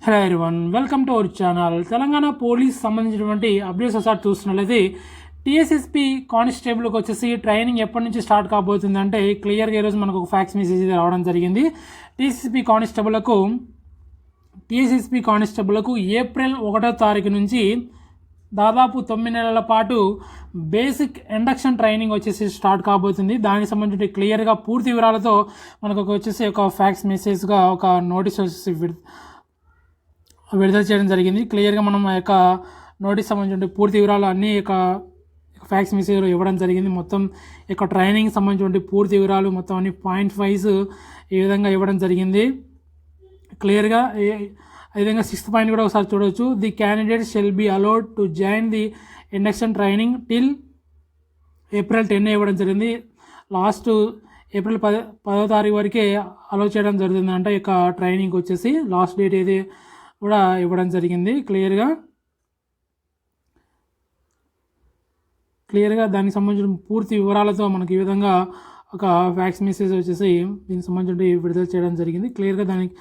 Hello everyone, welcome to our channel. Telangana police సంబంధించినటువంటి updates ఒకసారి చూస్తున్నట్లయితే టీఎస్ఎస్పీ కానిస్టేబుల్కి వచ్చేసి ట్రైనింగ్ ఎప్పటి నుంచి స్టార్ట్ కాబోతుంది అంటే క్లియర్గా ఈరోజు మనకు ఒక ఫ్యాక్స్ మెసేజ్ రావడం జరిగింది. టీఎస్ఎస్పీ కానిస్టేబుల్కు ఏప్రిల్ 1వ తారీఖు నుంచి దాదాపు 9 నెలల పాటు బేసిక్ ఇండక్షన్ ట్రైనింగ్ వచ్చేసి స్టార్ట్ కాబోతుంది. దానికి సంబంధించి క్లియర్గా పూర్తి వివరాలతో మనకు వచ్చేసి ఒక ఫ్యాక్స్ మెసేజ్గా ఒక నోటీస్ వచ్చేసి విడుదల చేయడం జరిగింది. క్లియర్గా మనం ఆ యొక్క నోటీస్ సంబంధించిన పూర్తి వివరాలు అన్నీ యొక్క ఫ్యాక్స్ మెసేజ్లో ఇవ్వడం జరిగింది. మొత్తం యొక్క ట్రైనింగ్ సంబంధించిన పూర్తి వివరాలు మొత్తం అన్ని పాయింట్ వైజ్ ఈ విధంగా ఇవ్వడం జరిగింది. క్లియర్గా అదేవిధంగా 6th పాయింట్ కూడా ఒకసారి చూడవచ్చు. The candidate shall be allowed to join the induction training till April 10 ఇవ్వడం జరిగింది. లాస్ట్ ఏప్రిల్ 10వ తారీఖు వరకే అలౌ చేయడం జరుగుతుంది. అంటే ఇక ట్రైనింగ్ వచ్చేసి లాస్ట్ డేట్ ఏది కూడా ఇవ్వడం జరిగింది. క్లియర్గా దానికి సంబంధించిన పూర్తి వివరాలతో మనకి ఈ విధంగా ఒక ఫ్యాక్స్ మెసేజ్ వచ్చేసి దీనికి సంబంధించి విడుదల చేయడం జరిగింది. క్లియర్గా దానికి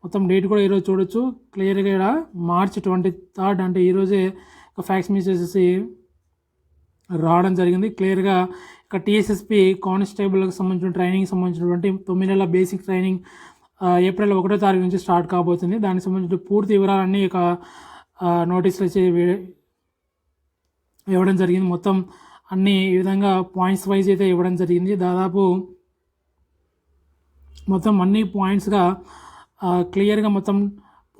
మొత్తం డేట్ కూడా ఈరోజు చూడొచ్చు. క్లియర్గా ఇక్కడ మార్చ్ 23 అంటే ఈరోజే ఒక ఫ్యాక్స్ మెసేజ్ రావడం జరిగింది. క్లియర్గా ఇక టీఎస్ఎస్పీ కానిస్టేబుల్కి సంబంధించిన ట్రైనింగ్ సంబంధించినటువంటి 9 నెలల బేసిక్ ట్రైనింగ్ ఏప్రిల్ 1వ తారీఖు నుంచి స్టార్ట్ కాబోతుంది. దానికి సంబంధించిన పూర్తి వివరాలన్నీ ఇక నోటీసులు వచ్చి ఇవ్వడం జరిగింది. మొత్తం అన్ని ఈ విధంగా పాయింట్స్ వైజ్ అయితే ఇవ్వడం జరిగింది. దాదాపు మొత్తం అన్ని పాయింట్స్గా క్లియర్గా మొత్తం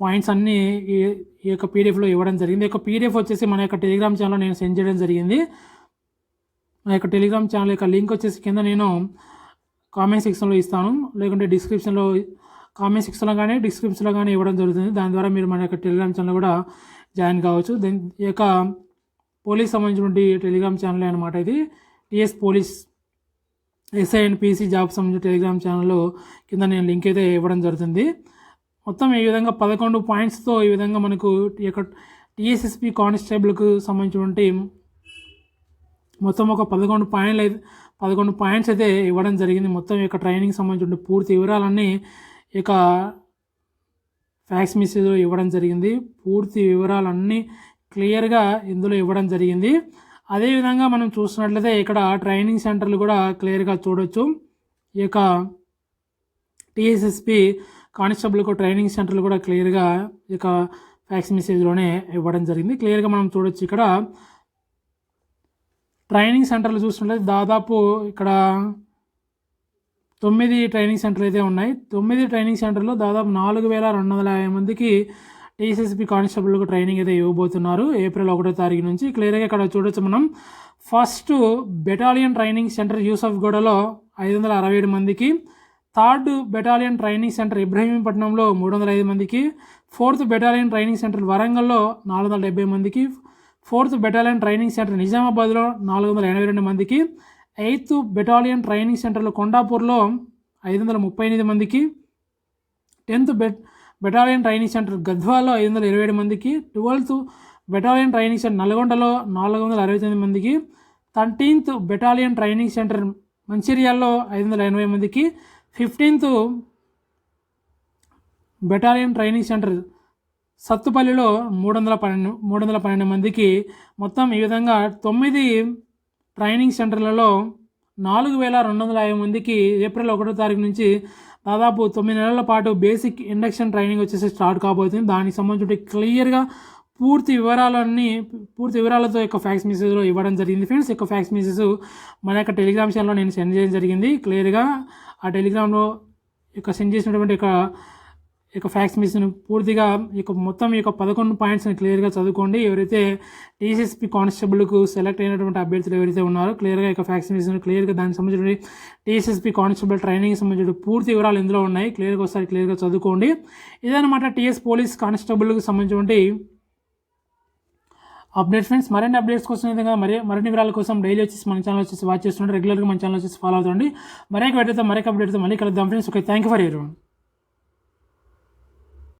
పాయింట్స్ అన్నీ ఈ యొక్క పీడిఎఫ్లో ఇవ్వడం జరిగింది. ఈ యొక్క పీడిఎఫ్ వచ్చేసి మన యొక్క టెలిగ్రామ్ ఛానల్లో నేను సెండ్ చేయడం జరిగింది. మన యొక్క టెలిగ్రామ్ ఛానల్ యొక్క లింక్ వచ్చేసి కింద నేను కామెంట్ సెక్షన్లో ఇస్తాను, లేకుంటే కామెంట్ సెక్షన్లో కానీ డిస్క్రిప్షన్లో కానీ ఇవ్వడం జరుగుతుంది. దాని ద్వారా మీరు మన యొక్క టెలిగ్రామ్ ఛానల్ కూడా జాయిన్ కావచ్చు. ఈ యొక్క పోలీస్ సంబంధించినటువంటి టెలిగ్రామ్ ఛానల్ అనమాట. ఇది TS police SI and PC job సంబంధించిన టెలిగ్రామ్ ఛానల్లో కింద నేను లింక్ అయితే ఇవ్వడం జరుగుతుంది. మొత్తం ఈ విధంగా 11 పాయింట్స్తో ఈ విధంగా మనకు ఈ యొక్క టీఎస్ఎస్పీ కానిస్టేబుల్కు సంబంధించినటువంటి మొత్తం ఒక 11 పాయింట్స్ అయితే ఇవ్వడం జరిగింది. మొత్తం ఈ యొక్క ట్రైనింగ్ సంబంధించిన పూర్తి వివరాలన్నీ ఇక ఫ్యాక్స్ మెసేజ్లో ఇవ్వడం జరిగింది. పూర్తి వివరాలన్నీ క్లియర్గా ఇందులో ఇవ్వడం జరిగింది. అదేవిధంగా మనం చూసినట్లయితే ఇక్కడ ట్రైనింగ్ సెంటర్లు కూడా క్లియర్గా చూడొచ్చు. ఈ యొక్క టీఎస్ఎస్పీ కానిస్టేబుల్కు ట్రైనింగ్ సెంటర్లు కూడా క్లియర్గా ఇక ఫ్యాక్స్ మెసేజ్లోనే ఇవ్వడం జరిగింది. క్లియర్గా మనం చూడొచ్చు. ఇక్కడ ట్రైనింగ్ సెంటర్లు చూసినట్లయితే దాదాపు ఇక్కడ 9 ట్రైనింగ్ సెంటర్లు అయితే ఉన్నాయి. 9 ట్రైనింగ్ సెంటర్లో దాదాపు 4250 మందికి టీఎస్ఎస్పీ కానిస్టేబుల్కు ట్రైనింగ్ అయితే ఇవ్వబోతున్నారు ఏప్రిల్ 1వ తారీఖు నుంచి. క్లియర్గా ఇక్కడ చూడొచ్చు మనం. ఫస్ట్ బెటాలియన్ ట్రైనింగ్ సెంటర్ యూసఫ్గూడలో 567 మందికి, 3rd బెటాలియన్ ట్రైనింగ్ సెంటర్ ఇబ్రహీంపట్నంలో 305 మందికి, 4th బెటాలియన్ ట్రైనింగ్ సెంటర్ వరంగల్లో 470 మందికి, 4th బెటాలియన్ ట్రైనింగ్ సెంటర్ నిజామాబాద్లో 482 మందికి, 8th బెటాలియన్ ట్రైనింగ్ సెంటర్లో కొండాపూర్లో 538 మందికి, 10th బెటాలియన్ ట్రైనింగ్ సెంటర్ గద్వాల్లో 527 మందికి, 12th బెటాలియన్ ట్రైనింగ్ సెంటర్ నల్గొండలో 469 మందికి, 13th బెటాలియన్ ట్రైనింగ్ సెంటర్ మంచిర్యాల్లో 580 మందికి, 15th బెటాలియన్ ట్రైనింగ్ సెంటర్ సత్తుపల్లిలో 312 మందికి. మొత్తం ఈ విధంగా 9 ట్రైనింగ్ సెంటర్లలో 4250 మందికి ఏప్రిల్ 1వ తారీఖు నుంచి దాదాపు 9 నెలల పాటు బేసిక్ ఇండక్షన్ ట్రైనింగ్ వచ్చేసి స్టార్ట్ కాబోతుంది. దానికి సంబంధించి క్లియర్గా పూర్తి వివరాలతో యొక్క ఫ్యాక్స్ మెసేజ్లో ఇవ్వడం జరిగింది. ఫ్రెండ్స్, యొక్క ఫ్యాక్స్ మెసేజ్ మన యొక్క టెలిగ్రామ్ ఛానల్లో నేను సెండ్ చేయడం జరిగింది. క్లియర్గా ఆ టెలిగ్రామ్లో సెండ్ చేసినటువంటి యొక్క ఫ్యాక్స్ మెసేజ్ను పూర్తిగా మొత్తం 11 పాయింట్స్ని క్లియర్గా చదువుకోండి. ఎవరైతే టీఎస్ఎస్పీ కానిస్టేబుల్కు సెలెక్ట్ అయినటువంటి అభ్యర్థులు ఎవరైతే ఉన్నారో క్లియర్గా ఫ్యాక్స్ మెసేజ్ను క్లియర్గా దానికి సంబంధించిన టీఎస్ఎస్పీ కానిస్టేబుల్ ట్రైనింగ్ సంబంధించిన పూర్తి వివరాలు ఇందులో ఉన్నాయి. క్లియర్గా చదువుకోండి. ఇదన్నమాట టీఎస్ పోలీస్ కానిస్టేబుల్కి సంబంధించినటువంటి అప్డేట్స్. ఫ్రెండ్స్, మరిన్ని అప్డేట్స్ కోసం విధంగా మరిన్ని వివరాల కోసం డైలీ వచ్చేసి మన ఛానల్ వచ్చేసి వాచ్ చేస్తుంటే రెగ్యులర్గా మన ఛానల్ వచ్చేసి ఫాలో అవుతుంది. మరొక అప్డేట్తో మళ్ళీ కలుద్దాం friends. Okay, thank you for everyone.